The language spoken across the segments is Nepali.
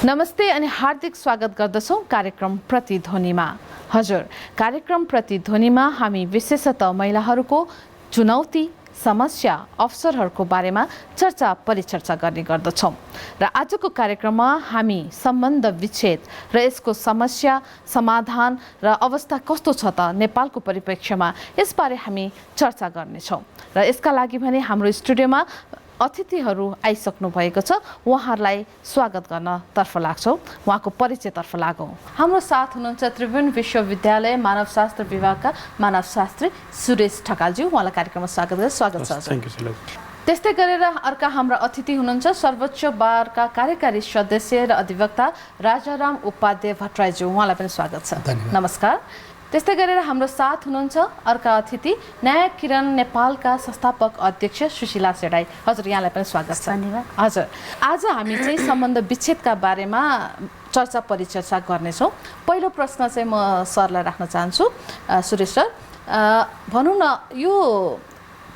नमस्ते अनि हार्दिक स्वागत गर्दछौं कार्यक्रम प्रतिध्वनिमा। हजुर, कार्यक्रम प्रतिध्वनिमा हामी विशेषतः महिलाहरूको चुनौती, समस्या, अवसरहरूको बारेमा चर्चा परिचर्चा गर्ने गर्दछौं। र आजको कार्यक्रममा हामी सम्बन्ध विच्छेद र यसको समस्या, समाधान र अवस्था कस्तो छ त नेपालको परिप्रेक्ष्यमा यसबारे हामी चर्चा गर्नेछौं। र यसका लागि भने हाम्रो स्टुडियोमा अतिथिहरू आइसक्नु भएको छ। उहाँहरूलाई स्वागत गर्न तर्फ लाग्छौं, उहाँको परिचयतर्फ लागौं। हाम्रो साथ हुनुहुन्छ त्रिभुवन विश्वविद्यालय मानवशास्त्र विभागका मानवशास्त्री सुरेश ढकालज्यू। उहाँलाई कार्यक्रममा स्वागत छ। त्यस्तै गरेर अर्का हाम्रा अतिथि हुनुहुन्छ सर्वोच्च बारका कार्यकारी सदस्य र अधिवक्ता राजाराम उपाध्याय भट्टराईज्यू। उहाँलाई पनि स्वागत छ। नमस्कार। त्यस्तै गरेर हाम्रो साथ हुनुहुन्छ अर्का अतिथि न्याय किरण नेपालका संस्थापक अध्यक्ष सुशीला सेडाई। हजुर, यहाँलाई पनि स्वागत छ। धन्यवाद। हजुर, आज हामी चाहिँ सम्बन्ध विच्छेदका बारेमा चर्चा परिचर्चा गर्नेछौँ। पहिलो प्रश्न चाहिँ म सरलाई राख्न चाहन्छु। सुरेश सर, भनौँ न, यो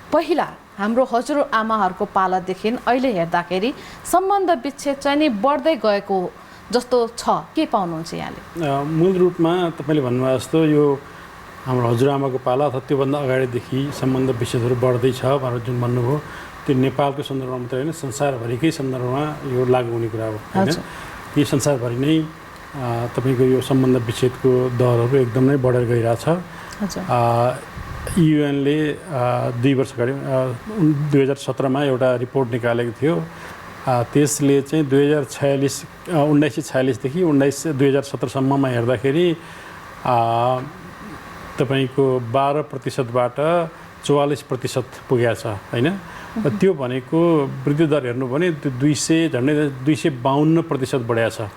पहिला हाम्रो हजुरआमाहरूको पालादेखि अहिले हेर्दाखेरि सम्बन्ध विच्छेद चाहिँ नि बढ्दै गएको जस्तो छ, के पाउनुहुन्छ यहाँले? मूल रूपमा तपाईँले भन्नुभयो जस्तो यो हाम्रो हजुरआमाको पाला अथवा त्योभन्दा अगाडिदेखि सम्बन्ध विच्छेदहरू बढ्दैछ भनेर जुन भन्नुभयो, त्यो नेपालको सन्दर्भमा मात्रै होइन, संसारभरिकै सन्दर्भमा यो लागू हुने कुरा हो होइन। यी संसारभरि नै तपाईँको यो सम्बन्ध विच्छेदको दरहरू एकदमै बढेर गइरहेछ। युएनले 2 वर्ष अगाडि 2017मा एउटा रिपोर्ट निकालेको थियो। त्यसले चाहिँ 1946देखि 2017सम्ममा हेर्दाखेरि तपाईँको 12%बाट 44% पुगेको छ होइन। त्यो भनेको वृद्धि दर हेर्नु भने त्यो 252% बढेको छ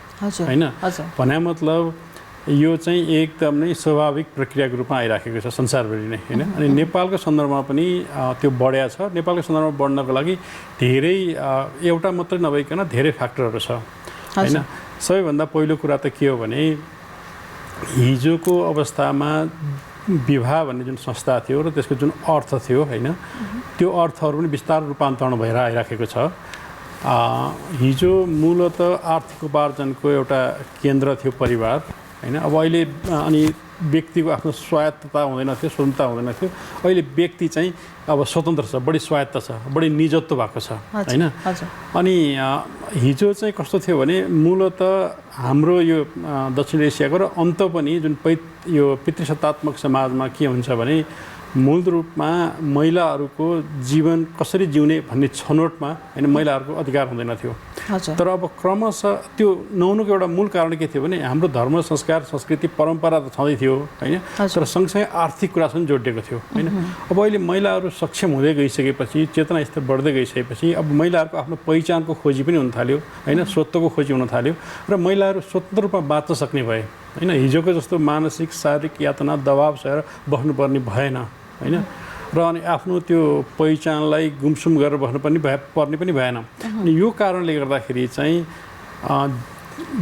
होइन। भने मतलब यो चाहिँ एकदमै स्वाभाविक प्रक्रियाको रूपमा आइराखेको छ संसारभरि नै होइन। अनि नेपालको सन्दर्भमा पनि त्यो बढेको छ। नेपालको सन्दर्भमा बढ्नको लागि धेरै एउटा मात्रै नभइकन धेरै फ्याक्टरहरू छ होइन। सबैभन्दा पहिलो कुरा त के हो भने हिजोको अवस्थामा विवाह भन्ने जुन संस्था थियो र त्यसको जुन अर्थ थियो होइन, त्यो अर्थहरू पनि बिस्तारै रूपान्तरण भएर आइराखेको छ। हिजो मूलत आर्थिक उपार्जनको एउटा केन्द्र थियो परिवार होइन। अब अहिले अनि व्यक्तिको आफ्नो स्वायत्तता हुँदैन थियो, स्वतन्त्रता हुँदैन थियो। अहिले व्यक्ति चाहिँ अब स्वतन्त्र छ, बढी स्वायत्त छ, बढी निजत्व भएको छ होइन। अनि हिजो चाहिँ कस्तो थियो भने मूलत हाम्रो यो दक्षिण एसियाको र अन्त पनि जुन यो पितृसत्तात्मक समाजमा के हुन्छ भने मूल रूपमा महिलाहरूको जीवन कसरी जिउने भन्ने छनौटमा होइन महिलाहरूको अधिकार हुँदैन थियो। तर अब क्रमशः त्यो नहुनुको एउटा मूल कारण के थियो भने हाम्रो धर्म, संस्कार, संस्कृति, परम्परा त छँदै थियो होइन, तर सँगसँगै आर्थिक कुरासँग जोडिएको थियो होइन। अब अहिले महिलाहरू सक्षम हुँदै गइसकेपछि, चेतना स्तर बढ्दै गइसकेपछि अब महिलाहरूको आफ्नो पहिचानको खोजी पनि हुन थाल्यो होइन, स्वत्वको खोजी हुन थाल्यो र महिलाहरू स्वतन्त्र रूपमा बाँच्न सक्ने भए होइन। हिजोको जस्तो मानसिक, शारीरिक यातना, दबाब सहेर बस्नुपर्ने भएन होइन। र अनि आफ्नो त्यो पहिचानलाई गुमसुम गरेर बस्नुपर्ने पनि भएन। अनि यो कारणले गर्दाखेरि चाहिँ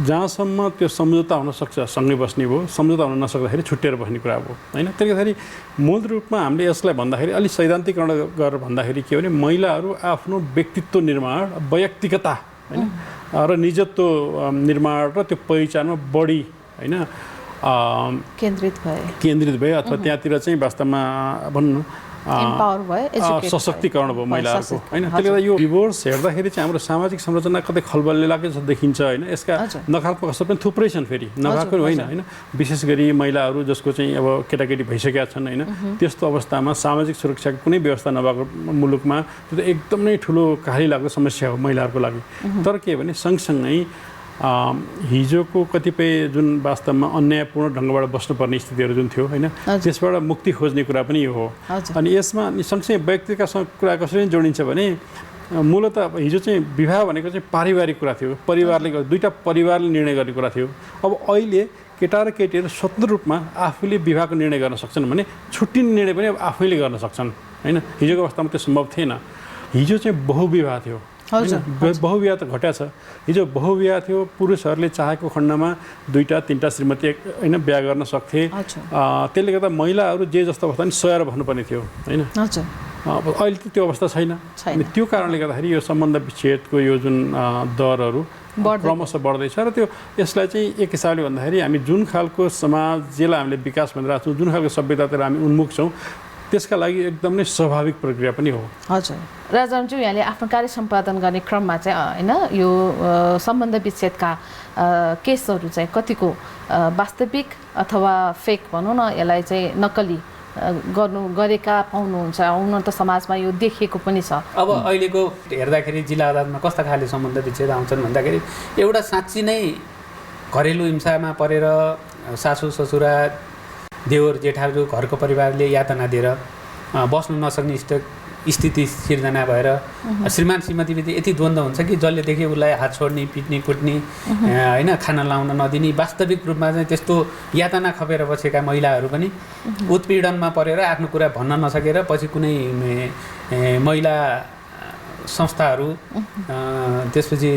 जहाँसम्म त्यो सम्झौता हुनसक्छ सँगै बस्ने भयो, सम्झौता हुन नसक्दाखेरि छुट्टिएर बस्ने कुरा भयो होइन। त्यसले गर्दाखेरि मूल रूपमा हामीले यसलाई भन्दाखेरि अलिक सैद्धान्तिकरण गरेर भन्दाखेरि के हो भने महिलाहरू आफ्नो व्यक्तित्व निर्माण, वैयक्तिकता होइन र निजत्व निर्माण र त्यो पहिचानमा बढी होइन केन्द्रित भए अथवा त्यहाँतिर चाहिँ वास्तवमा भनौँ सशक्तिकरण भयो महिलाहरूको होइन। त्यसले गर्दा यो डिभोर्स हेर्दाखेरि चाहिँ हाम्रो सामाजिक संरचना कतै खलबलले लागेको जस्तो देखिन्छ होइन। यसका नकारात्मक असर पनि थुप्रै छन्, फेरि नभएको होइन होइन। विशेष गरी महिलाहरू जसको चाहिँ अब केटाकेटी भइसकेका छन् होइन, त्यस्तो अवस्थामा सामाजिक सुरक्षाको कुनै व्यवस्था नभएको मुलुकमा त्यो त एकदमै ठुलो काली लाग्दो समस्या हो महिलाहरूको लागि। तर के भने सँगसँगै हिजोको कतिपय जुन वास्तवमा अन्यायपूर्ण ढङ्गबाट बस्नुपर्ने स्थितिहरू जुन थियो होइन, त्यसबाट मुक्ति खोज्ने कुरा पनि यो हो। अनि यसमा सँगसँगै व्यक्तिका कुरा कसरी जोडिन्छ भने मूलत हिजो चाहिँ विवाह भनेको चाहिँ पारिवारिक कुरा थियो, परिवारले दुईवटा परिवारले निर्णय गर्ने कुरा थियो। अब अहिले केटा र केटीहरू स्वतन्त्र रूपमा आफूले विवाहको निर्णय गर्न सक्छन् भने छुट्टिने निर्णय पनि अब आफैले गर्न सक्छन् होइन। हिजोको अवस्थामा त्यो सम्भव थिएन। हिजो चाहिँ बहुविवाह थियो, बहुविवाह त घट्या छ। हिजो बहुविवाह थियो, पुरुषहरूले चाहेको खण्डमा 2-3 श्रीमती होइन बिहा गर्न सक्थे। त्यसले गर्दा महिलाहरू जे जस्तो अवस्था नि सहेर भन्नुपर्ने थियो होइन। अहिले त त्यो अवस्था छैन। अनि त्यो कारणले गर्दाखेरि यो सम्बन्ध विच्छेदको यो जुन दरहरू क्रमशः बढ्दैछ र त्यो यसलाई चाहिँ एक हिसाबले भन्दाखेरि हामी जुन खालको समाज जेलाई हामीले विकास भनिरहेको छौँ, जुन खालको सभ्यतातिर हामी उन्मुख छौँ, त्यसका लागि एकदम नै स्वाभाविक प्रक्रिया पनि हो। हजुर, राजारामज्यू यहाँले आफ्नो कार्य सम्पादन गर्ने क्रममा चाहिँ होइन यो सम्बन्ध विच्छेदका केसहरू चाहिँ कतिको वास्तविक अथवा फेक भनौँ न, यसलाई चाहिँ नक्कली गरेका पाउनुहुन्छ? हुन त समाजमा यो देखिएको पनि छ। अब अहिलेको हेर्दाखेरि जिल्ला अदालतमा कस्ता खाले सम्बन्ध विच्छेद आउँछन् भन्दाखेरि एउटा साँच्ची नै घरेलु हिंसामा परेर सासू ससुरा देवर जेठाजु घरको परिवारले यातना दिएर बस्नु नसक्ने स्थिति सिर्जना भएर श्रीमान श्रीमतीबिच यति द्वन्द्व हुन्छ कि जसले देखे उसलाई हात छोड्ने, पिट्ने, कुट्ने, होइन, खाना लाउन नदिने, वास्तविक रूपमा चाहिँ त्यस्तो यातना खपेर बसेका महिलाहरू पनि उत्पीडनमा परेर आफ्नो कुरा भन्न नसकेर पछि कुनै महिला संस्थाहरू त्यसपछि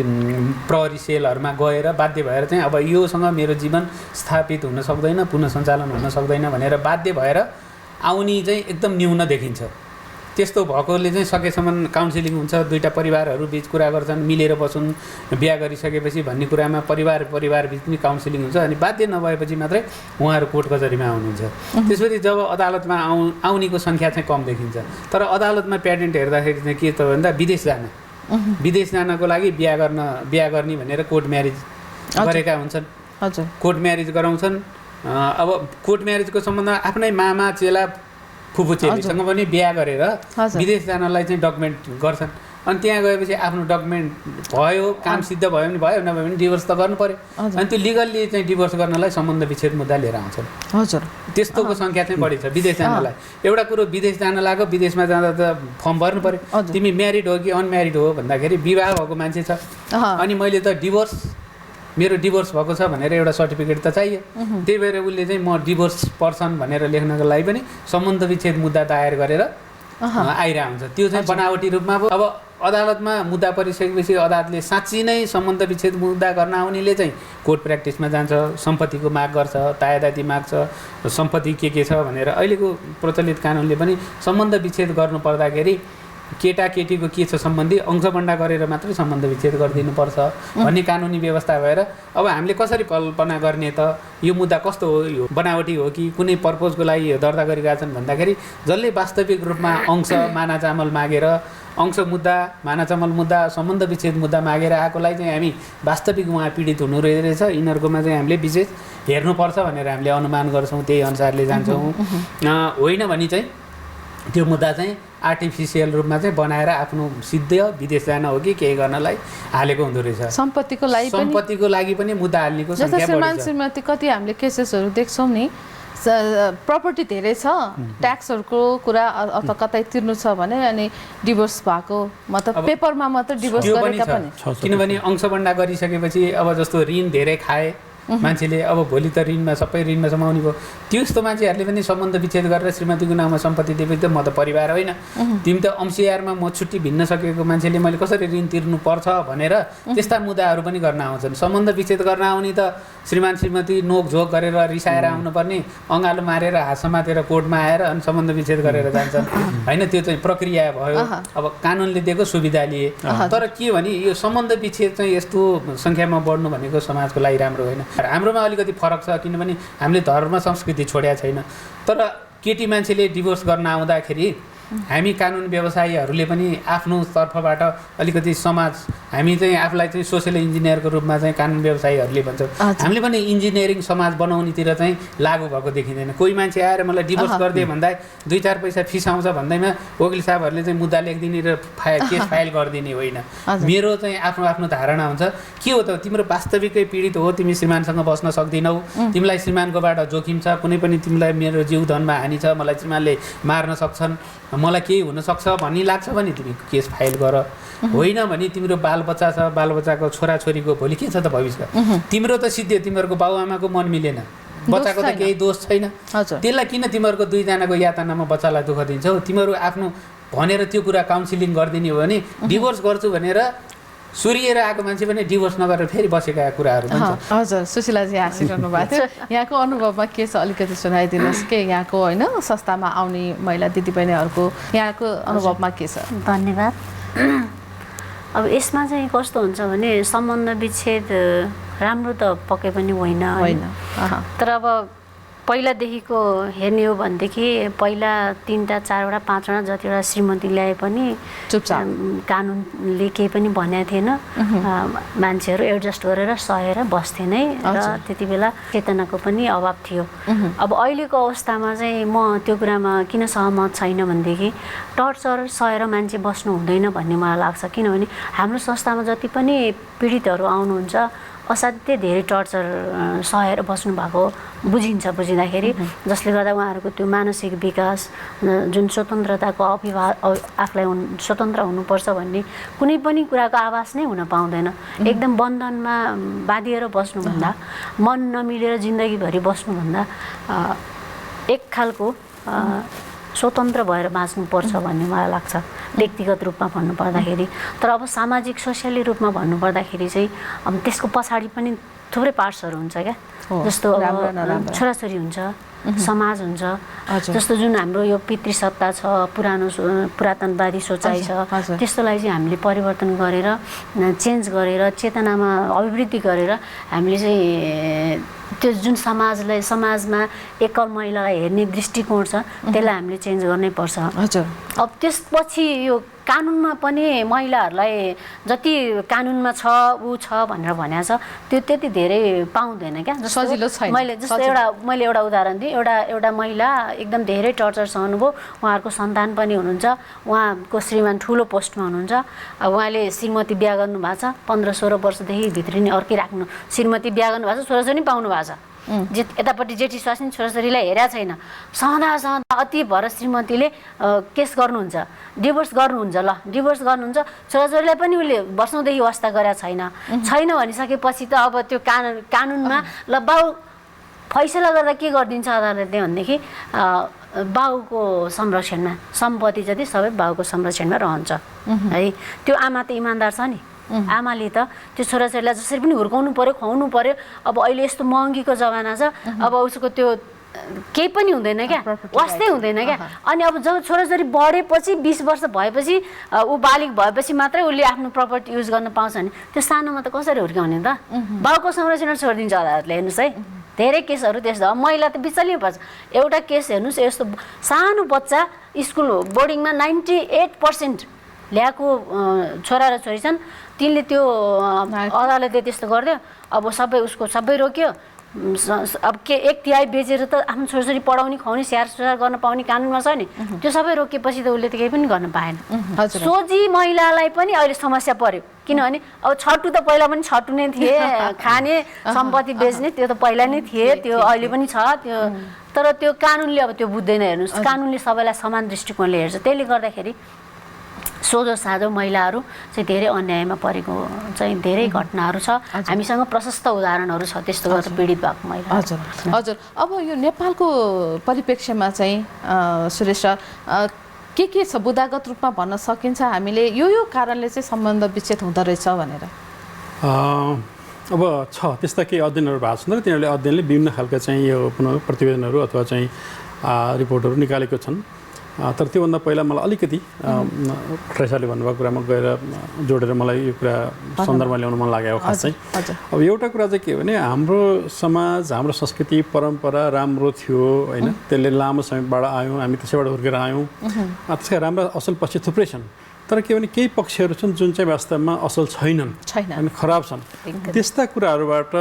प्रहरी सेलहरूमा गएर बाध्य भएर चाहिँ अब योसँग मेरो जीवन स्थापित हुन सक्दैन, पुनः सञ्चालन हुन सक्दैन भनेर बाध्य भएर आउने चाहिँ एकदम न्यून देखिन्छ। त्यस्तो भएकोले चाहिँ सकेसम्म काउन्सिलिङ हुन्छ, दुईवटा परिवारहरू बिच कुरा गर्छन्, मिलेर बसुन्, बिहा गरिसकेपछि भन्ने कुरामा परिवार बिच पनि काउन्सिलिङ हुन्छ। अनि बाध्य नभएपछि मात्रै उहाँहरू कोर्ट कचहरीमा आउनुहुन्छ। त्यसपछि जब अदालतमा आउनेको सङ्ख्या चाहिँ कम देखिन्छ। तर अदालतमा प्याटेन्ट हेर्दाखेरि चाहिँ के त भन्दा विदेश जानको लागि बिहा गर्ने भनेर कोर्ट म्यारिज गरेका हुन्छन्। हजुर, कोर्ट म्यारिज गराउँछन्। अब कोर्ट म्यारिजको सम्बन्धमा आफ्नै मामा चेला फुपू चेलीसँग पनि बिहा गरेर विदेश जानलाई चाहिँ डकुमेन्ट गर्छन्। अनि त्यहाँ गएपछि आफ्नो डकुमेन्ट भयो, काम सिद्ध भयो भने भयो, नभए भने डिभोर्स त गर्नु पर्यो। अनि त्यो लिगल्ली चाहिँ डिभोर्स गर्नलाई सम्बन्ध विच्छेद मुद्दा लिएर आउँछन्। हजुर, त्यस्तोको सङ्ख्या चाहिँ बढी छ विदेश जानलाई। एउटा कुरो विदेश जान लाग्यो, विदेशमा जाँदा त फर्म भर्नु पर्यो, तिमी म्यारिड हो कि अनम्यारिड हो भन्दाखेरि विवाह भएको मान्छे छ, अनि मैले त मेरो डिभोर्स भएको छ भनेर एउटा सर्टिफिकेट त चाहियो। त्यही भएर उसले चाहिँ म डिभोर्स पर्सन भनेर लेख्नको लागि पनि सम्बन्ध विच्छेद मुद्दा दायर गरेर आइरहेको हुन्छ। त्यो चाहिँ बनावटी रूपमा अब अदालतमा मुद्दा परिसकेपछि अदालतले साँच्ची नै सम्बन्ध विच्छेद मुद्दा गर्न आउनेले चाहिँ कोर्ट प्र्याक्टिसमा जान्छ, सम्पत्तिको माग गर्छ, तायादाती माग्छ, सम्पत्ति के छ भनेर। अहिलेको प्रचलित कानुनले पनि सम्बन्ध विच्छेद गर्नु पर्दाखेरि केटाकेटीको के छ सम्बन्धी अंशबन्डा गरेर मात्रै सम्बन्ध विच्छेद गरिदिनुपर्छ भन्ने कानुनी व्यवस्था भएर अब हामीले कसरी कल्पना गर्ने त यो मुद्दा कस्तो हो, यो बनावटी हो कि कुनै पर्पोजको लागि दर्ता गरिरहेछन् भन्दाखेरि जसले वास्तविक रूपमा अंश मानाचामल मागेर अंश मुद्दा, मानाचामल मुद्दा, सम्बन्ध विच्छेद मुद्दा मागेर आएकोलाई चाहिँ हामी वास्तविक उहाँ पीडित हुनु रहेछ, यिनीहरूकोमा चाहिँ हामीले विशेष हेर्नुपर्छ भनेर हामीले अनुमान गर्छौँ, त्यही अनुसारले जान्छौँ। होइन भने चाहिँ त्यो मुद्दा चाहिँ आर्टिफिसियल रूपमा चाहिँ बनाएर आफ्नो सिद्ध विदेश जान हो कि केही गर्नलाई हालेको हुँदो रहेछ। सम्पत्तिको लागि पनि मुद्दा हाल्नेको संख्या बढी छ। श्रीमती कति हामीले केसेसहरू देख्छौँ नि, प्रपर्टी धेरै छ, ट्याक्सहरूको कुरा अथवा कतै तिर्नु छ भने अनि डिभोर्स भएको मतलब पेपरमा मात्र डिभोर्स गरेका पनि। किनभने अंशबन्डा गरिसकेपछि अब जस्तो ऋण धेरै खाए मान्छेले, अब भोलि त सबै ऋणमा समाउने भयो, त्यस्तो मान्छेहरूले पनि सम्बन्ध विच्छेद गरेर श्रीमतीको नाममा सम्पत्ति दिएपछि त म त परिवार होइन, तिमी त अंशियारमा म छुट्टी भिन्न सकेको मान्छेले मैले कसरी ऋण तिर्नुपर्छ भनेर त्यस्ता मुद्दाहरू पनि गर्न आउँछन्। सम्बन्ध विच्छेद गर्न आउने त श्रीमान श्रीमती नोकझोक गरेर रिसाएर आउनुपर्ने, अँगालो मारेर हात समातेर कोर्टमा आएर अनि सम्बन्ध विच्छेद गरेर जान्छन् होइन। त्यो चाहिँ प्रक्रिया भयो, अब कानुनले दिएको सुविधा लिए। तर के भने यो सम्बन्ध विच्छेद चाहिँ यस्तो सङ्ख्यामा बढ्नु भनेको समाजको लागि राम्रो होइन। हाम्रोमा अलिकति फरक छ किनभने हामीले धर्म संस्कृति छोडेका छैन। तर केटी मान्छेले डिभोर्स गर्न आउँदाखेरि हामी कानुन व्यवसायीहरूले पनि आफ्नो तर्फबाट अलिकति समाज, हामी चाहिँ आफूलाई चाहिँ सोसियल इन्जिनियरको रूपमा चाहिँ कानुन व्यवसायीहरूले भन्छौँ, हामीले पनि इन्जिनियरिङ समाज बनाउनेतिर चाहिँ लागु भएको देखिँदैन। कोही मान्छे आएर मलाई डिभोर्स गरिदिए भन्दा 2-4 पैसा फिस आउँछ भन्दैमा वकिल साहबहरूले चाहिँ मुद्दा लेखिदिने र केस फाइल गरिदिने होइन। मेरो चाहिँ आफ्नो आफ्नो धारणा हुन्छ, के हो त तिम्रो वास्तविकै पीडित हो, तिमी श्रीमानसँग बस्न सक्दिनौ, तिमीलाई श्रीमानकोबाट जोखिम छ, कुनै पनि तिमीलाई मेरो जीव धनमा हानि छ, मलाई श्रीमानले मार्न सक्छन्, मलाई केही हुनसक्छ भन्ने लाग्छ भने तिमी केस फाइल गर। होइन भने तिम्रो बालबच्चा छ, बालबच्चाको छोराछोरीको भोलि के छ त भविष्य, तिम्रो त सिद्धि तिमीहरूको बाबुआमाको मन मिलेन, बच्चाको त केही दोष छैन, त्यसलाई किन तिमीहरूको 2जनाको यातनामा बच्चालाई दुःख दिन्छौ? तिमीहरू आफ्नो भनेर त्यो कुरा काउन्सिलिङ गरिदिने हो भने डिभोर्स गर्छु भनेर सुरिएर आएको मान्छे पनि डिभोर्स नगरेर फेरि बसेका कुराहरू पनि छन्। हजुर, सुशीलाजी हाँसिरहनु भएको थियो। यहाँको अनुभवमा के छ अलिकति सुनाइदिनुहोस् के यहाँको होइन संस्थामा आउने महिला दिदीबहिनीहरूको यहाँको अनुभवमा के छ? धन्यवाद। अब यसमा चाहिँ कस्तो हुन्छ भने सम्बन्ध विच्छेद राम्रो त पक्कै पनि होइन, तर अब पहिलादेखिको हेर्ने हो भनेदेखि पहिला 3टा 4वटा 5वटा जतिवटा श्रीमती ल्याए पनि चुपचाप कानुनले केही पनि भनेको थिएन, मान्छेहरू एडजस्ट गरेर सहेर बस्थे नै र त्यति बेला चेतनाको पनि अभाव थियो। अब अहिलेको अवस्थामा चाहिँ म त्यो कुरामा किन सहमत छैन भनेदेखि टर्चर सहेर मान्छे बस्नु हुँदैन भन्ने मलाई लाग्छ। किनभने हाम्रो संस्थामा जति पनि पीडितहरू आउनुहुन्छ असाध्यै धेरै टर्चर सहेर बस्नु भएको बुझिँदाखेरि, जसले गर्दा उहाँहरूको त्यो मानसिक विकास जुन स्वतन्त्रताको आफूलाई स्वतन्त्र हुनुपर्छ भन्ने कुनै पनि कुराको आभास नै हुन पाउँदैन। एकदम बन्धनमा बाँधिएर बस्नुभन्दा, मन नमिलेर जिन्दगीभरि बस्नुभन्दा एक खालको स्वतन्त्र भएर बाँच्नुपर्छ भन्ने मलाई लाग्छ व्यक्तिगत रूपमा भन्नुपर्दाखेरि। तर अब सामाजिक सोसियली रूपमा भन्नुपर्दाखेरि चाहिँ अब त्यसको पछाडि पनि थुप्रै पार्ट्सहरू हुन्छ क्या, जस्तो अब छोराछोरी हुन्छ, समाज हुन्छ, जस्तो जुन हाम्रो यो पितृसत्ता छ, पुरातनवादी सोचाइ छ, त्यस्तोलाई चाहिँ हामीले परिवर्तन गरेर चेन्ज गरेर चेतनामा अभिवृद्धि गरेर हामीले चाहिँ त्यो जुन समाजमा एकल महिलालाई हेर्ने दृष्टिकोण छ त्यसलाई हामीले चेन्ज गर्नै पर्छ। अब त्यसपछि यो कानुनमा पनि महिलाहरूलाई जति कानुनमा छ ऊ छ भनेर भनेको छ त्यो त्यति धेरै पाउँदैन क्या, सजिलो छैन। मैले एउटा उदाहरण दिएँ। एउटा महिला एकदम धेरै टर्चर सहनुभयो, उहाँहरूको सन्तान पनि हुनुहुन्छ, उहाँको श्रीमान ठुलो पोस्टमा हुनुहुन्छ। अब उहाँले श्रीमती बिहा गर्नुभएको छ, 15-16 वर्षदेखि भित्री नै अर्कै राख्नु, श्रीमती बिहा गर्नुभएको छ, छोराछोरी पनि पाउनु भएको छ, यतापट्टि जेठी स्वास्नी छोराछोरीलाई हेरेको छैन। सहँदा अति भएर श्रीमतीले केस गर्नुहुन्छ, डिभोर्स गर्नुहुन्छ। ल डिभोर्स गर्नुहुन्छ, छोराछोरीलाई पनि उसले वर्षौँदेखि वास्ता गरेको छैन भनिसकेपछि त अब त्यो कानुनमा ल बाउ फैसला गर्दा के गरिदिन्छ अदालतले भनेदेखि बाउको संरक्षणमा सम्पत्ति जति सबै बाउको संरक्षणमा रहन्छ है। त्यो आमा त इमान्दार छ नि, आमाले त त्यो छोराछोरीलाई जसरी पनि हुर्काउनु पर्यो, खुवाउनु पर्यो। अब अहिले यस्तो महँगीको जमाना छ, अब उसको त्यो केही पनि हुँदैन क्या, वास्तै हुँदैन क्या। अनि अब जब छोराछोरी बढेपछि 20 वर्ष भएपछि ऊ बालिग भएपछि मात्रै उसले आफ्नो प्रपर्टी युज गर्न पाउँछ भने त्यो सानोमा त कसरी हुर्काउने त? बाउको संरक्षण छोडिदिन्छ अदालतले। हेर्नुहोस् है, धेरै केसहरू त्यस्तो। अब महिला त बिचल्नै पर्छ। एउटा केस हेर्नुहोस्, यस्तो सानो बच्चा स्कुल बोर्डिङमा 98% ल्याएको छोरा र छोरी छन्, तिनले त्यो अदालतले त्यस्तो गरिदियो। अब उसको सबै रोक्यो। अब के 1/3 बेचेर त आफ्नो छोराछोरी पढाउने खुवाउने स्याहार सुसार गर्न पाउने कानुनमा छ नि, त्यो सबै रोकेपछि त उसले त केही पनि गर्न पाएन। सोझी महिलालाई पनि अहिले समस्या पर्यो, किनभने अब छट्टु त पहिला पनि छट्टु नै थिए, खाने सम्पत्ति बेच्ने त्यो त पहिला नै थिए, त्यो अहिले पनि छ त्यो। तर त्यो कानुनले अब त्यो बुझ्दैन। हेर्नुहोस्, कानुनले सबैलाई समान दृष्टिकोणले हेर्छ। त्यसले गर्दाखेरि सोझो साझो महिलाहरू चाहिँ धेरै अन्यायमा परेको चाहिँ धेरै घटनाहरू छ। हामीसँग प्रशस्त उदाहरणहरू छ त्यस्तो गरेर पीडित भएको महिला। हजुर। अब यो नेपालको परिप्रेक्ष्यमा चाहिँ सुरेश सर के छ बुदागत रूपमा भन्न सकिन्छ हामीले यो कारणले चाहिँ सम्बन्ध विच्छेद हुँदो रहेछ भनेर? अब छ त्यस्ता केही अध्ययनहरू भएको छन् र तिनीहरूले अध्ययनले विभिन्न खालका चाहिँ यो प्रतिवेदनहरू अथवा चाहिँ रिपोर्टहरू निकालेको छन्। तर त्योभन्दा पहिला मलाई अलिकति ट्रेसाले भन्नुभएको कुरामा गएर जोडेर मलाई यो कुरा सन्दर्भमा ल्याउन मन लाग्यो खास चाहिँ। अब एउटा कुरा चाहिँ के हो भने हाम्रो समाज, हाम्रो संस्कृति परम्परा राम्रो थियो होइन, त्यसले लामो समयबाट आयौँ, हामी त्यसैबाट हुर्केर आयौँ। त्यसका राम्रा असल पक्ष थुप्रै छन्, तर के भने केही पक्षहरू छन् जुन चाहिँ वास्तवमा असल छैनन् अनि खराब छन्। त्यस्ता कुराहरूबाट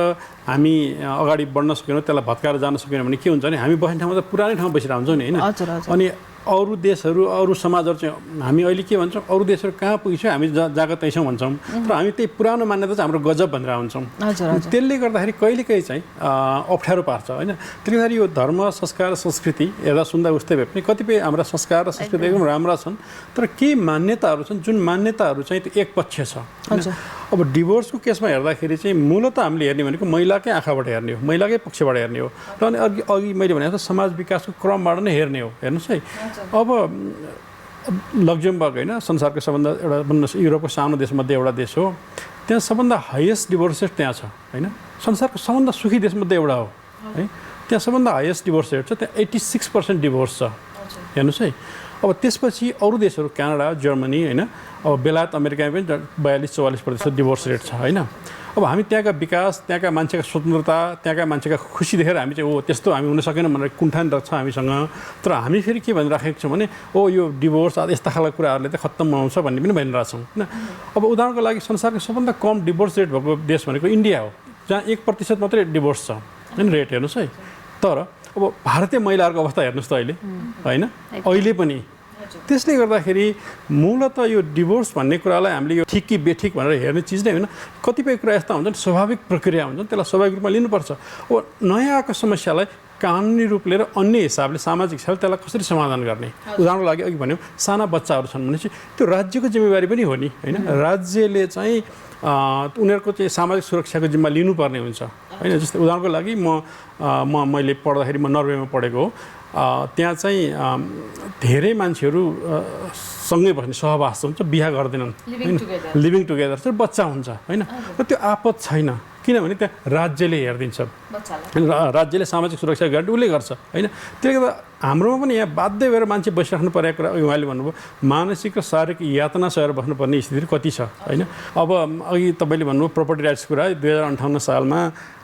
हामी अगाडि बढ्न सकेनौँ, त्यसलाई भत्काएर जान सकेनौँ भने के हुन्छ भने हामी बस्ने ठाउँमा त पुरानै ठाउँमा बसिरहेको हुन्छौँ नि होइन। अनि अरू देशहरू, अरू समाजहरू चाहिँ हामी अहिले के भन्छौँ, अरू देशहरू कहाँ पुगिसक्यो हामी जहाँ त्यहीँ छौँ भन्छौँ, तर हामी त्यही पुरानो मान्यता चाहिँ हाम्रो गजब भनेर हुन्छौँ। त्यसले गर्दाखेरि कहिलेकाहीँ चाहिँ अप्ठ्यारो पार्छ होइन। त्यसले गर्दाखेरि यो धर्म, संस्कार, संस्कृति हेर्दा सुन्दा उस्तै भए पनि कतिपय हाम्रा संस्कार र संस्कृति एकदम राम्रा छन्, तर केही मान्यताहरू छन् जुन मान्यताहरू चाहिँ त्यो एक पक्ष छ। अब डिभोर्सको केसमा हेर्दाखेरि चाहिँ मूलत हामीले हेर्ने भनेको महिलाकै आँखाबाट हेर्ने हो, महिलाकै पक्षबाट हेर्ने हो र अनि अघि मैले भनेको समाज विकासको क्रमबाट नै हेर्ने हो। हेर्नुहोस् है, अब लक्जमबर्ग होइन संसारको सबभन्दा एउटा भन्नुहोस् युरोपको सानो देशमध्ये एउटा देश हो। त्यहाँ सबभन्दा हाइएस्ट डिभोर्स रेट त्यहाँ छ होइन। संसारको सबभन्दा सुखी देशमध्ये एउटा हो है। त्यहाँ सबभन्दा हाइएस्ट डिभोर्स रेट छ, त्यहाँ 86% डिभोर्स छ। हेर्नुहोस् है। अब त्यसपछि अरू देशहरू क्यानाडा, जर्मनी होइन, अब बेलायत, अमेरिकामा पनि 42-44% डिभोर्स रेट छ होइन। अब हामी त्यहाँका विकास, त्यहाँका मान्छेका स्वतन्त्रता, त्यहाँका मान्छेका खुसी देखेर हामी चाहिँ त्यस्तो हामी हुन सकेन भनेर कुण्ठान राख्छ हामीसँग। तर हामी फेरि के भनिराखेको छौँ भने यो डिभोर्स यस्ता खालका कुराहरूले त खत्तम बनाउँछ भन्ने पनि भनिरहेछौँ होइन। अब उदाहरणको लागि संसारको सबभन्दा कम डिभोर्स रेट भएको देश भनेको इन्डिया हो, जहाँ 1% मात्रै डिभोर्स छ होइन रेट। हेर्नुहोस् है। तर अब भारतीय महिलाहरूको अवस्था हेर्नुहोस् त अहिले होइन, अहिले पनि। त्यसले गर्दाखेरि मूलत यो डिभोर्स भन्ने कुरालाई हामीले यो ठिक कि बेठिक भनेर हेर्ने चिज नै होइन। कतिपय कुरा यस्ता हुन्छन् स्वाभाविक प्रक्रिया हुन्छन्, त्यसलाई स्वाभाविक रूपमा लिनुपर्छ। अब नयाँ आएको समस्यालाई कानुनी रूपले र अन्य हिसाबले सामाजिक हिसाबले त्यसलाई कसरी समाधान गर्ने। उदाहरणको लागि अघि भन्यौँ साना बच्चाहरू छन् भनेपछि त्यो राज्यको जिम्मेवारी पनि हो नि होइन। राज्यले चाहिँ उनीहरूको चाहिँ सामाजिक सुरक्षाको जिम्मा लिनुपर्ने हुन्छ होइन। जस्तै उदाहरणको लागि मैले पढ्दाखेरि म नर्वेमा पढेको हो। त्यहाँ चाहिँ धेरै मान्छेहरू सँगै बस्ने सहवास हुन्छ, बिहा गर्दैनन्, लिभिङ टुगेदर चाहिँ बच्चा हुन्छ होइन। र त्यो आपद छैन किनभने त्यहाँ राज्यले हेरिदिन्छ, राज्यले सामाजिक सुरक्षा ग्यारेन्टी उसले गर्छ होइन। त्यसले गर्दा हाम्रोमा पनि यहाँ बाध्य भएर मान्छे बसिराख्नु परेको कुरा उहाँले भन्नुभयो मानसिक र शारीरिक यातना सहेर बस्नुपर्ने स्थिति कति छ होइन। अब अघि तपाईँले भन्नुभयो प्रपर्टी राइट्स कुरा 2058 सालमा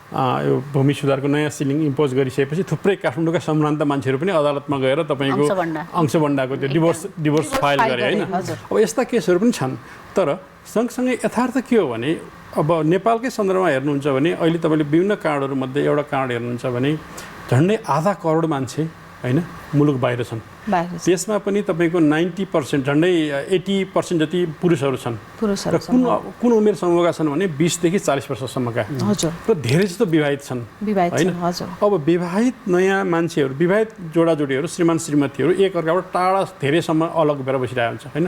यो भूमि सुधारको नयाँ सिलिङ इम्पोज गरिसकेपछि थुप्रै काठमाडौँका सम्भ्रान्त मान्छेहरू पनि अदालतमा गएर तपाईँको अंशबन्डाको त्यो डिभोर्स फाइल गरे होइन। अब यस्ता केसहरू पनि छन्। तर सँगसँगै यथार्थ के हो भने अब नेपालकै सन्दर्भमा हेर्नुहुन्छ भने अहिले तपाईँले विभिन्न काण्डहरूमध्ये एउटा काण्ड हेर्नुहुन्छ भने झन्डै आधा करोड मान्छे होइन मुलुक बाहिर छन्। त्यसमा पनि तपाईँको 90% झन्डै 80% जति पुरुषहरू छन्। र कुन उमेर समूहका छन् भने 20 देखि 40 वर्षसम्मका र धेरै जस्तो विवाहित छन् होइन। अब विवाहित नयाँ मान्छेहरू, विवाहित जोडाजोडीहरू, श्रीमान श्रीमतीहरू एक अर्काबाट टाढा धेरैसम्म अलग भएर बसिरहेको हुन्छ होइन।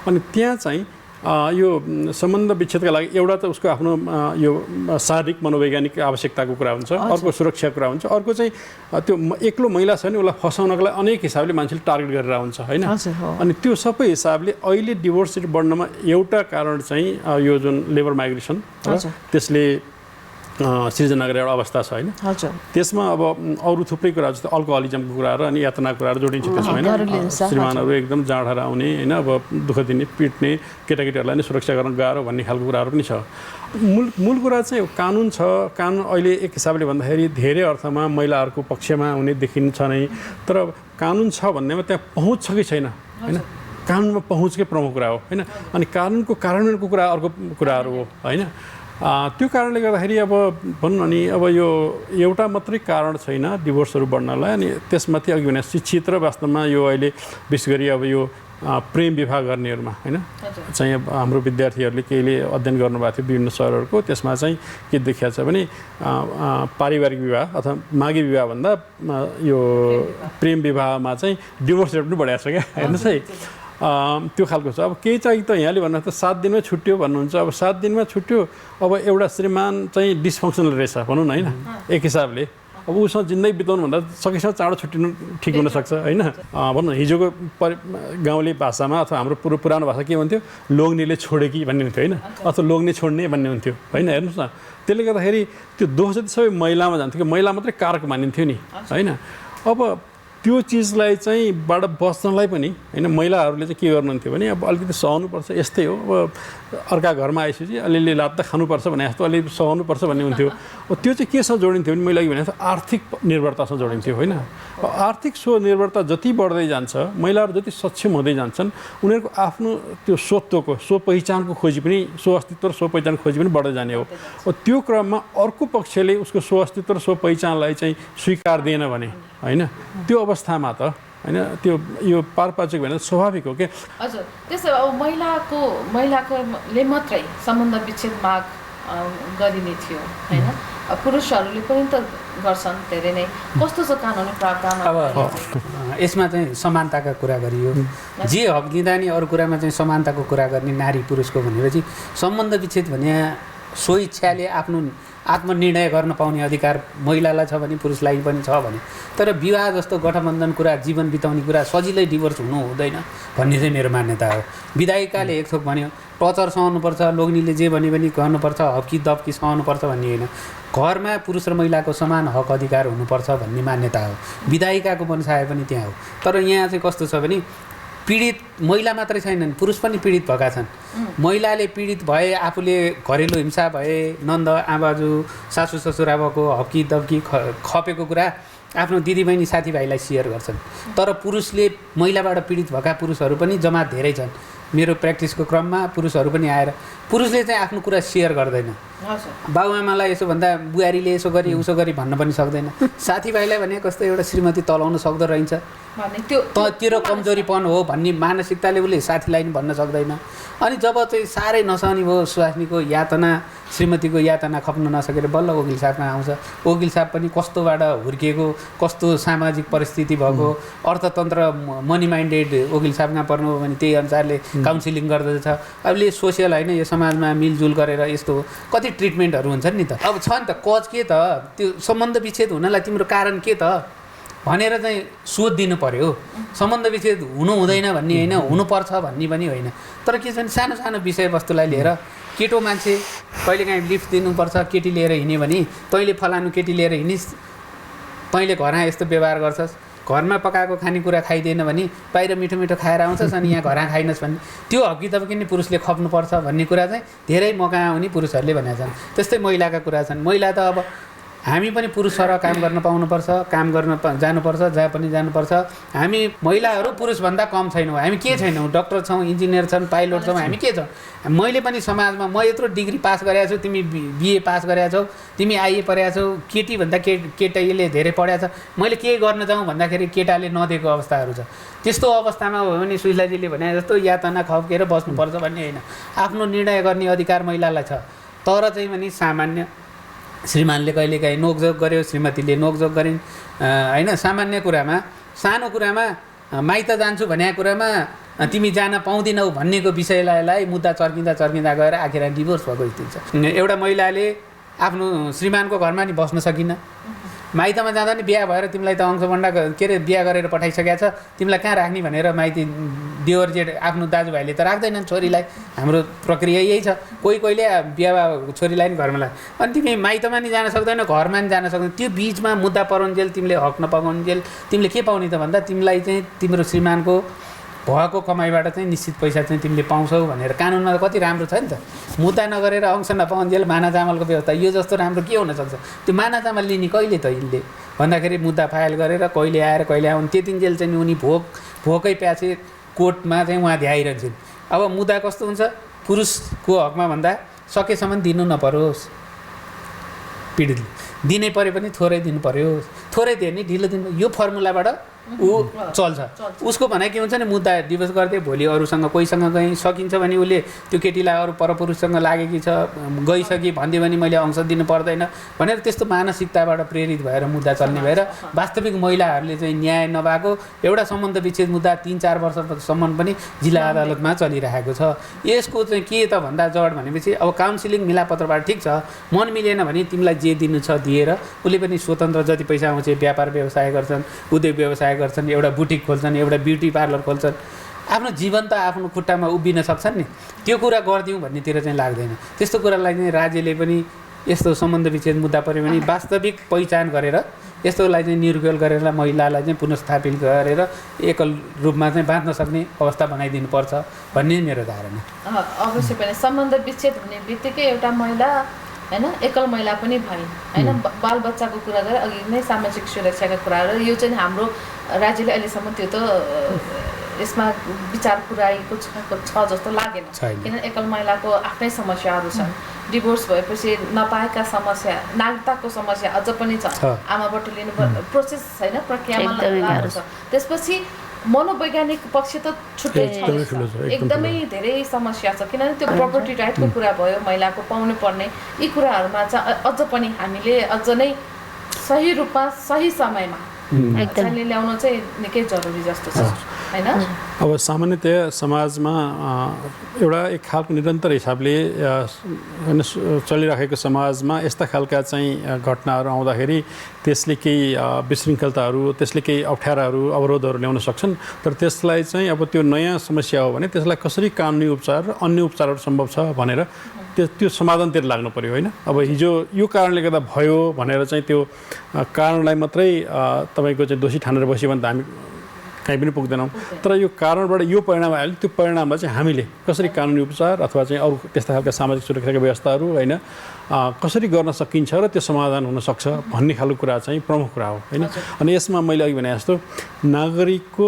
अनि त्यहाँ चाहिँ यो सम्बन्ध विच्छेदका लागि एउटा त उसको आफ्नो यो शारीरिक मनोवैज्ञानिक आवश्यकताको कुरा हुन्छ, अर्को सुरक्षाको कुरा हुन्छ, अर्को चाहिँ त्यो एक्लो महिला छ नि उसलाई फसाउनको लागि अनेक हिसाबले मान्छेले टार्गेट गरेर हुन्छ होइन। अनि त्यो सबै हिसाबले अहिले डिभोर्स रेट बढ्नमा एउटा कारण चाहिँ यो जुन लेबर माइग्रेसन त्यसले सिर्जना गरेर एउटा अवस्था छ होइन। त्यसमा अब अरू थुप्रै कुरा जस्तो अल्कोहलिजमको कुराहरू अनि यातनाको कुराहरू जोडिन्छ त्यसमा होइन। श्रीमानहरू एकदम जाँडा आउने होइन, अब दुःख दिने, पिट्ने, केटाकेटीहरूलाई नै सुरक्षा गर्न गाह्रो भन्ने खालको कुराहरू पनि छ। मूल कुरा चाहिँ कानुन छ। कानुन अहिले एक हिसाबले भन्दाखेरि धेरै अर्थमा महिलाहरूको पक्षमा हुने देखिन्छ नै। तर कानुन छ भन्नेमा त्यहाँ पहुँच छ कि छैन होइन। कानुनमा पहुँचकै प्रमुख कुरा हो होइन। अनि कानुनको कार्यान्वयनको कुरा अर्को कुराहरू हो होइन। त्यो कारणले गर्दाखेरि अब भनौँ नि अब यो एउटा मात्रै कारण छैन डिभोर्सहरू बढ्नलाई। अनि त्यसमाथि अघि भने शिक्षित र वास्तवमा यो अहिले विशेष गरी अब यो प्रेम विवाह गर्नेहरूमा होइन चाहिँ अब हाम्रो विद्यार्थीहरूले केहीले अध्ययन गर्नुभएको थियो विभिन्न सहरहरूको। त्यसमा चाहिँ के देखिएको छ भने पारिवारिक विवाह अथवा मागी विवाहभन्दा यो प्रेम विवाहमा चाहिँ डिभोर्स रेट पनि बढाएको छ क्या। हेर्नुहोस् है त्यो खालको छ। अब केही चाहिँ त यहाँले भन्नु त 7 दिनमै छुट्यो भन्नुहुन्छ। अब 7 दिनमा छुट्यो, अब एउटा श्रीमान चाहिँ डिसफङ्सनल रहेछ भनौँ न होइन एक हिसाबले। अब उसँग जिन्दगी बिताउनुभन्दा सकेसम्म चाँडो छुट्टिनु ठिक हुनसक्छ होइन। भनौँ न हिजोको गाउँले भाषामा अथवा हाम्रो पुरानो भाषा के भन्थ्यो, लोग्नेले छोडे कि भन्ने हुन्थ्यो होइन, अथवा लोग्ने छोड्ने भन्ने हुन्थ्यो होइन। हेर्नुहोस् न त्यसले गर्दाखेरि त्यो दोष जति सबै महिलामा जान्थ्यो कि महिला मात्रै कारक मानिन्थ्यो नि होइन। अब त्यो चिजलाई चाहिँ बाट बच्नलाई पनि होइन महिलाहरूले चाहिँ के गर्नुहुन्थ्यो भने अब अलिकति सहनुपर्छ, यस्तै हो अब अर्का घरमा आएपछि अलिअलि लात त खानुपर्छ भने जस्तो अलिअलि सहनुपर्छ भन्ने हुन्थ्यो। त्यो चाहिँ केसँग जोडिन्थ्यो भने मैले अघि भने जस्तो आर्थिक निर्भरतासँग जोडिन्थ्यो होइन। आर्थिक स्वनिर्भरता जति बढ्दै जान्छ, महिलाहरू जति सक्षम हुँदै जान्छन्, उनीहरूको आफ्नो त्यो स्वत्वको स्वपहिचानको खोजी पनि, स्वअस्तित्व र स्वपहिचानको खोजी पनि बढ्दै जाने हो। त्यो क्रममा अर्को पक्षले उसको स्वअस्तित्व र स्वपहिचानलाई चाहिँ स्वीकार दिएन भने होइन त्यो अवस्थामा त होइन त्यो यो पारपाचक भनेर स्वाभाविक हो क्या। हजुर त्यसो अब महिलाकोले मात्रै सम्बन्ध विच्छेद माग गरिने थियो होइन। पुरुषहरूले पनि त गर्छन् धेरै नै। कस्तो छ कानुनी प्रावधान? अब यसमा चाहिँ समानताका कुरा गरियो, जे हक दिँदा नि अरू कुरामा चाहिँ समानताको कुरा गर्ने नारी पुरुषको भनेपछि सम्बन्ध विच्छेद भने स्वइच्छाले आफ्नो आत्मनिर्णय गर्न पाउने अधिकार महिलालाई छ भने पुरुषलाई पनि छ भने, तर विवाह जस्तो गठबन्धन कुरा, जीवन बिताउने कुरा सजिलै डिभोर्स हुनु हुँदैन भन्ने चाहिँ मेरो मान्यता हो। विधायिकाले एक थोक भन्यो टर्चर सहनुपर्छ, लोग्नेले जे भन्यो भने गर्नुपर्छ, हप्की दप्की सहनुपर्छ भन्ने होइन। घरमा पुरुष र महिलाको समान हक अधिकार हुनुपर्छ भन्ने मान्यता हो। विधायिकाको मनसाय पनि त्यहाँ हो। तर यहाँ चाहिँ कस्तो छ भने पीडित महिला मात्रै छैनन्, पुरुष पनि पीडित भएका छन्। महिलाले पीडित भए, आफूले घरेलु हिंसा भए, नन्द आमाजु सासू ससुराबाको हप्की दप्की खपेको कुरा आफ्नो दिदीबहिनी साथीभाइलाई सेयर गर्छन्। तर पुरुषले महिलाबाट पीडित भएका पुरुषहरू पनि जम्मा धेरै छन्। मेरो प्र्याक्टिसको क्रममा पुरुषहरू पनि आएर पुरुषले चाहिँ आफ्नो कुरा सेयर गर्दैन। बाबुआमालाई यसो भन्दा बुहारीले यसो गरी उसो गरी भन्न पनि सक्दैन। साथीभाइलाई भने कस्तो एउटा श्रीमती तलाउन सक्दो रहेछ, तेरो कमजोरीपन हो भन्ने मानसिकताले उसले साथीलाई पनि भन्न सक्दैन। अनि जब चाहिँ साह्रै नसहने भयो, स्वास्नीको यातना, श्रीमतीको यातना खप्न नसकेर बल्ल वकिल साहबमा आउँछ। वकिल साहब पनि कस्तोबाट हुर्किएको, कस्तो सामाजिक परिस्थिति भएको, अर्थतन्त्र मनी माइन्डेड वकिल साहबमा पर्नुभयो भने त्यही अनुसारले काउन्सिलिङ गर्दछ। अहिले सोसियल होइन, यो समाजमा मिलजुल गरेर यस्तो कति ट्रिटमेन्टहरू हुन्छन् नि त। अब छ नि त कज के त, त्यो सम्बन्ध विच्छेद हुनलाई तिम्रो कारण के त भनेर चाहिँ सोध दिनु पर्यो। सम्बन्ध विच्छेद हुनु हुँदैन भन्ने होइन, हुनुपर्छ भन्ने पनि होइन। तर के छ भने सानो सानो विषयवस्तुलाई लिएर केटो मान्छे कहिलेकाहीँ लिफ्ट दिनुपर्छ, केटी लिएर हिँड्यो भने तैँले फलानु केटी लिएर हिँडिस्, तैँले घरमा यस्तो व्यवहार गर्छस्, घरमा पकाएको खानेकुरा खाइदिएन भने बाहिर मिठो मिठो खाएर आउँछस् अनि यहाँ घरमा खाइनस् भन्ने त्यो हकी तपाईँ नि पुरुषले खप्नुपर्छ भन्ने कुरा चाहिँ धेरै मौका आउने पुरुषहरूले भनेका छन्। त्यस्तै महिलाका कुरा छन्। महिला त अब हामी पनि पुरुष सर काम गर्न पाउनुपर्छ, काम गर्न जानुपर्छ, जहाँ पनि जानुपर्छ। हामी महिलाहरू पुरुषभन्दा कम छैनौँ। हामी के छैनौँ, डक्टर छौँ, इन्जिनियर छन्, पाइलट छौँ, हामी के छौँ। मैले पनि समाजमा म यत्रो डिग्री पास गरेको छु, तिमी बिए पास गरेका छौ, तिमी आइए पढेका छौ, केटीभन्दा केटाले धेरै पढेको छ, मैले के गर्न जाउँ भन्दाखेरि केटाले नदिएको अवस्थाहरू छ। त्यस्तो अवस्थामा हो भने सुशीलाजीले भने जस्तो यातना खप्केर बस्नुपर्छ भन्ने होइन। आफ्नो निर्णय गर्ने अधिकार महिलालाई छ। तर चाहिँ भने सामान्य श्रीमानले कहिलेकाहीँ नोकझोक गर्यो, श्रीमतीले नोकझोक गरिन् होइन। सामान्य कुरामा, सानो कुरामा माइत जान्छु भनेको कुरामा तिमी जान पाउँदिनौ भन्नेको विषयलाई मुद्दा चर्किँदा चर्किँदा गएर आखिर डिभोर्स भएको स्थिति छ। एउटा महिलाले आफ्नो श्रीमानको घरमा नि बस्न सकिन, माइतमा जाँदा नि बिहा भएर तिमीलाई त अंशभण्डा के अरे बिहा गरेर पठाइसकेका छ, तिमीलाई कहाँ राख्ने भनेर माइती देवर जेठ आफ्नो दाजुभाइले त राख्दैनन् छोरीलाई। हाम्रो प्रक्रिया यही छ। कोही कोहीले बिहा छोरीलाई नि घरमा लाग्छ, अनि तिमी माइतमा नि जान सक्दैन, घरमा नि जान सक्दैन। त्यो बिचमा मुद्दा पराउन्जेल तिमीले हक नपाउन्जेल तिमीले के पाउने त भन्दा तिमीलाई चाहिँ तिम्रो श्रीमानको भएको कमाइबाट चाहिँ निश्चित पैसा चाहिँ तिमीले पाउँछौ भनेर कानुनमा कति राम्रो छ नि त। मुद्दा नगरेर अंश नपाउन्जेल माना चामलको व्यवस्था, यो जस्तो राम्रो के हुनसक्छ। त्यो माना चामल लिने कहिले त यिनले भन्दाखेरि मुद्दा फाइल गरेर कहिले आएर कहिले आउनु, त्यतिन्जेल चाहिँ उनी भोकै प्यासे कोर्टमा चाहिँ उहाँ भ्याइरहन्छन्। अब मुद्दा कस्तो हुन्छ, पुरुषको हकमा भन्दा सकेसम्म दिनु नपरोस्, पीडितले दिनै पऱ्यो पनि थोरै दिनु पऱ्यो, थोरै दियो नि ढिलो दिनु, यो फर्मुलाबाट ऊ चल्छ। उसको भनाइ के हुन्छ नि, मुद्दा डिभोर्स गर्दै भोलि अरूसँग कोहीसँग गएँ सकिन्छ भने उसले त्यो केटीलाई अरू परपुरुषसँग लागेकी छ गइसके भनिदियो भने मैले अंश दिनु पर्दैन भनेर त्यस्तो मानसिकताबाट प्रेरित भएर मुद्दा चल्ने भएर वास्तविक महिलाहरूले चाहिँ न्याय नभएको एउटा सम्बन्ध विच्छेद मुद्दा 3-4 वर्षसम्म पनि जिल्ला अदालतमा चलिरहेको छ। यसको चाहिँ के त भन्दा जड भनेपछि अब काउन्सिलिङ मिलापत्रबाट ठिक छ, मन मिलेन भने तिमीलाई जे दिनु छ दिएर उसले पनि स्वतन्त्र जति पैसा आउँछ व्यापार व्यवसाय गर्छन्, उद्योग व्यवसाय गर्छन्, एउटा बुटिक खोल्छन्, एउटा ब्युटी पार्लर खोल्छन्, आफ्नो जीवन त आफ्नो खुट्टामा उभिन सक्छन् नि। त्यो कुरा गरिदिउँ भन्नेतिर चाहिँ लाग्दैन। त्यस्तो कुरालाई चाहिँ राज्यले पनि यस्तो सम्बन्ध विच्छेद मुद्दा पऱ्यो भने वास्तविक पहिचान गरेर यस्तोलाई चाहिँ निर्गोल गरेर महिलालाई चाहिँ पुनर्स्थापित गरेर एकल रूपमा चाहिँ बाँच्न सक्ने अवस्था बनाइदिनुपर्छ भन्ने मेरो धारणा। अवश्य पनि सम्बन्ध विच्छेद हुने बित्तिकै एउटा महिला हैन एकल महिला पनि भइन् हैन। बालबच्चाको कुरा गरेर अघि नै सामाजिक सुरक्षाका कुराहरू, यो चाहिँ हाम्रो राज्यले अहिलेसम्म त्यो त यसमा विचार पुर्याएको छ जस्तो लागेन। किनभने एकल महिलाको आफ्नै समस्याहरू छन्। डिभोर्स भएपछि नपाएका समस्या, नागरिकताको समस्या अझ पनि छ, आमाबाट लिनु प्रोसेस छैन, प्रक्रियामा लागेको छ। त्यसपछि मनोवैज्ञानिक पक्ष त छुट्टै छ, एकदमै धेरै समस्या छ। किनभने त्यो प्रपर्टी राइटको कुरा भयो, महिलाको पाउनु पर्ने यी कुराहरूमा चाहिँ अझ पनि हामीले अझ नै सही रूपमा सही समयमा ल्याउन चाहिँ निकै जरुरी जस्तो छ। हैन? अब सामान्यतया समाजमा एउटा एक खालको निरन्तर हिसाबले चलिरहेको समाजमा यस्ता खालका चाहिँ घटनाहरू आउँदाखेरि त्यसले केही विशृङ्खलताहरू, त्यसले केही अप्ठ्याराहरू, अवरोधहरू ल्याउन सक्छन्। तर त्यसलाई चाहिँ अब त्यो नयाँ समस्या हो भने त्यसलाई कसरी कानुनी उपचार र अन्य उपचारहरू सम्भव छ भनेर त्यो समाधानतिर लाग्नु पर्यो होइन। अब हिजो यो कारणले गर्दा भयो भनेर चाहिँ त्यो कारणलाई मात्रै तपाईँको चाहिँ दोषी ठानेर बस्यो भने त हामी कहीँ पनि पुग्दैनौँ। तर यो कारणबाट यो परिणाम आयो त्यो परिणामलाई चाहिँ हामीले कसरी कानुनी उपचार अथवा चाहिँ अरू त्यस्ता खालका सामाजिक सुरक्षाका व्यवस्थाहरू होइन कसरी गर्न सकिन्छ र त्यो समाधान हुनसक्छ भन्ने खालको कुरा चाहिँ प्रमुख कुरा हो होइन। अनि यसमा मैले अघि भने जस्तो नागरिकको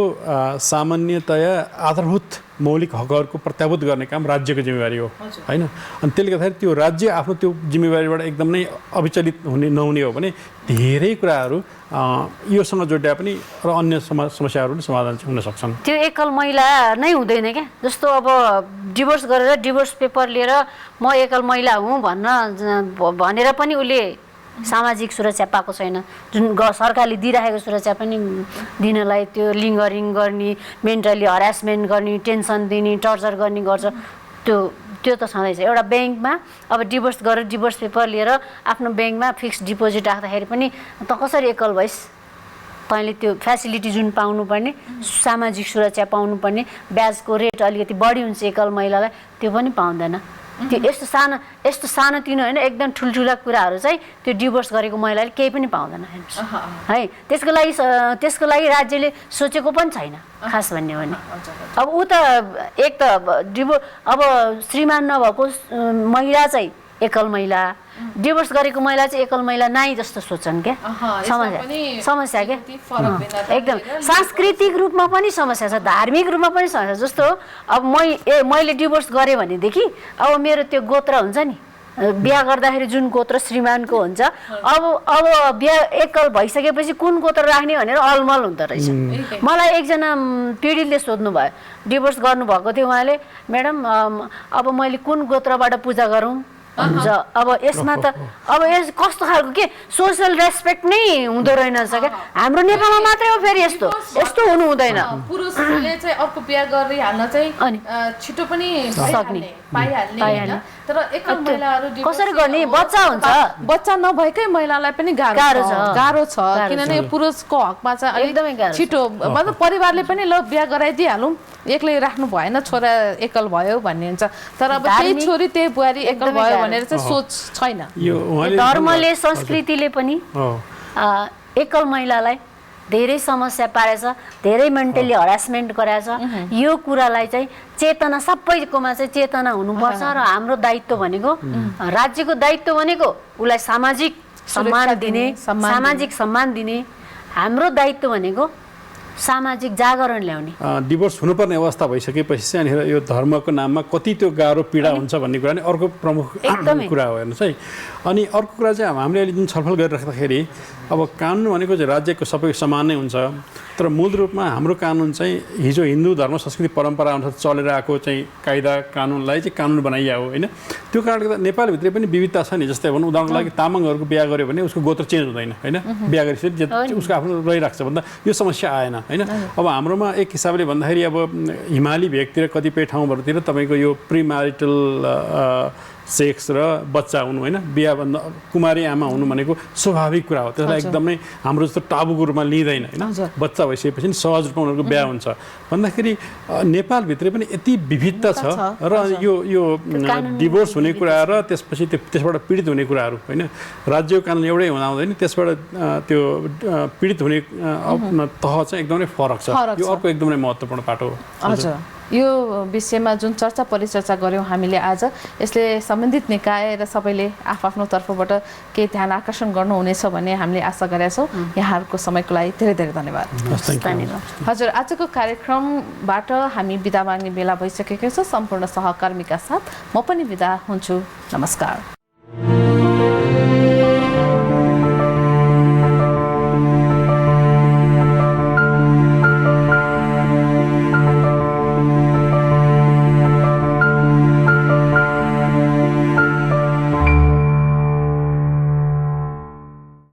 सामान्यतया आधारभूत मौलिक हकहरूको प्रत्याभूत गर्ने काम राज्यको जिम्मेवारी हो होइन। अनि त्यसले गर्दाखेरि त्यो राज्य आफ्नो त्यो जिम्मेवारीबाट एकदम नै अविचलित नहुने हो भने धेरै कुराहरू योसँग जोड्दा पनि र अन्य समस्याहरू पनि समाधान हुन सक्छन्। त्यो एकल महिला नै हुँदैन क्या। जस्तो अब डिभोर्स गरेर डिभोर्स पेपर लिएर म एकल महिला हुँ भनेर पनि उसले सामाजिक सुरक्षा पाएको छैन। जुन सरकारले दिइरहेको सुरक्षा पनि दिनलाई त्यो लिङ्गरिङ गर्ने, मेन्टली हरासमेन्ट गर्ने, टेन्सन दिने, टर्चर गर्ने गर्छ। त्यो त छँदैछ। एउटा ब्याङ्कमा अब डिभोर्स गरेर डिभोर्स पेपर लिएर आफ्नो ब्याङ्कमा फिक्स डिपोजिट राख्दाखेरि पनि त कसरी एकल भइस्? तैँले त्यो फेसिलिटी जुन पाउनुपर्ने, सामाजिक सुरक्षा पाउनुपर्ने, ब्याजको रेट अलिकति बढी हुन्छ एकल महिलालाई, त्यो पनि पाउँदैन। त्यो यस्तो सानोतिनो होइन, एकदम ठुल्ठुला कुराहरू चाहिँ त्यो डिभोर्स गरेको महिलाले केही पनि पाउँदैन है। त्यसको लागि राज्यले सोचेको पनि छैन खास भन्ने हो भने। अब ऊ त एक त अब श्रीमान नभएको महिला चाहिँ एकल महिला, डिभोर्स गरेको महिला चाहिँ एकल महिला नाइ जस्तो सोच्छन् क्या। समस्या क्या एकदम। सांस्कृतिक रूपमा पनि समस्या छ, धार्मिक रूपमा पनि समस्या। जस्तो अब मैले डिभोर्स गरेँ भनेदेखि अब मेरो त्यो गोत्र हुन्छ नि, बिहा गर्दाखेरि जुन गोत्र श्रीमानको हुन्छ, अब बिहा एकल भइसकेपछि कुन गोत्र राख्ने भनेर अलमल हुँदो रहेछ। मलाई एकजना पीडितले सोध्नु भयो, डिभोर्स गर्नुभएको थियो उहाँले, म्याडम अब मैले कुन गोत्रबाट पूजा गरौँ हुन्छ। अब यसमा त अब यस कस्तो खालको के सोसल रेस्पेक्ट नै हुँदो रहेनछ क्या। हाम्रो नेपालमा मात्रै हो फेरि यस्तो हुनु हुँदैन। पुरुषले चाहिँ अर्को बिहा गरिहाल्न चाहिँ छिटो पनि पाइहाल्ने, तर एकल महिलाहरू कसरी गर्ने? बच्चा हुन्छ, बच्चा नभएकै महिलालाई पनि गाह्रो छ किनभने पुरुषको हकमा चाहिँ एकदमै गाह्रो छिटो, मतलब परिवारले पनि ल बिहा गराइदिइहालौँ, एक्लै राख्नु भएन, छोरा एकल भयो भन्ने हुन्छ। तर अब त्यही छोरी त्यही बुहारी एकल भयो भनेर चाहिँ सोच छैन। धर्मले, संस्कृतिले पनि एकल महिलालाई धेरै समस्या पारेछ, धेरै मेन्टली हरासमेन्ट गराएछ। यो कुरालाई चाहिँ चेतना, सबैकोमा चाहिँ चेतना हुनुपर्छ। र हाम्रो दायित्व भनेको, राज्यको दायित्व भनेको उसलाई सामाजिक सम्मान दिने, हाम्रो दायित्व भनेको सामाजिक जागरण ल्याउने। डिभोर्स हुनुपर्ने अवस्था भइसकेपछि चाहिँ अनि यो धर्मको नाममा कति त्यो गाह्रो पीडा हुन्छ भन्ने कुरा नि अर्को प्रमुख कुरा हो हेर्नुहोस् है। अनि अर्को कुरा चाहिँ हामीले अहिले जुन छलफल गरिराख्दाखेरि अब कानुन भनेको चाहिँ राज्यको सबैको समान नै हुन्छ, तर मूल रूपमा हाम्रो कानुन चाहिँ हिजो हिन्दू धर्म संस्कृति परम्परा अनुसार चलेर आएको चाहिँ कायदा कानुनलाई चाहिँ कानुन बनाइया हो होइन। त्यो कारणले गर्दा नेपालभित्रै पनि विविधता छ नि। जस्तै भनौँ उदाहरणको लागि तामाङहरूको बिहा गर्यो भने उसको गोत्र चेन्ज हुँदैन होइन, बिहा गरेपछि उसको आफ्नो रहिरहेको छ भन्दा यो समस्या आएन होइन। अब हाम्रोमा एक हिसाबले भन्दाखेरि अब हिमाली भेगतिर कतिपय ठाउँहरूतिर तपाईँको यो प्रिम्यारिटल सेक्स र बच्चा हुनु होइन, बिहाभन्दा कुमारी आमा हुनु भनेको स्वाभाविक कुरा हो। त्यसलाई एकदमै हाम्रो जस्तो टाबुको रूपमा लिँदैन होइन। बच्चा भइसकेपछि सहज रूपमा उनीहरूको बिहा हुन्छ भन्दाखेरि नेपालभित्रै पनि यति विविधता छ। र यो डिभोर्स हुने कुरा र त्यसपछि त्यसबाट पीडित हुने कुराहरू होइन, राज्यको कानुन एउटै हुँदा हुँदैन, त्यसबाट त्यो पीडित हुने तह चाहिँ एकदमै फरक छ। यो अर्को एकदमै महत्त्वपूर्ण पाटो हो। हजुर, यो विषयमा जुन चर्चा परिचर्चा गऱ्यौँ हामीले आज, यसले सम्बन्धित निकाय र सबैले आफ्नो तर्फबाट केही ध्यान आकर्षण गर्नुहुनेछ भन्ने हामीले आशा गरेका छौँ। यहाँहरूको समयको लागि धेरै धेरै धन्यवाद। हजुर, आजको कार्यक्रमबाट हामी बिदा माग्ने बेला भइसकेको छ। सम्पूर्ण सहकर्मीका साथ म पनि बिदा हुन्छु। नमस्कार।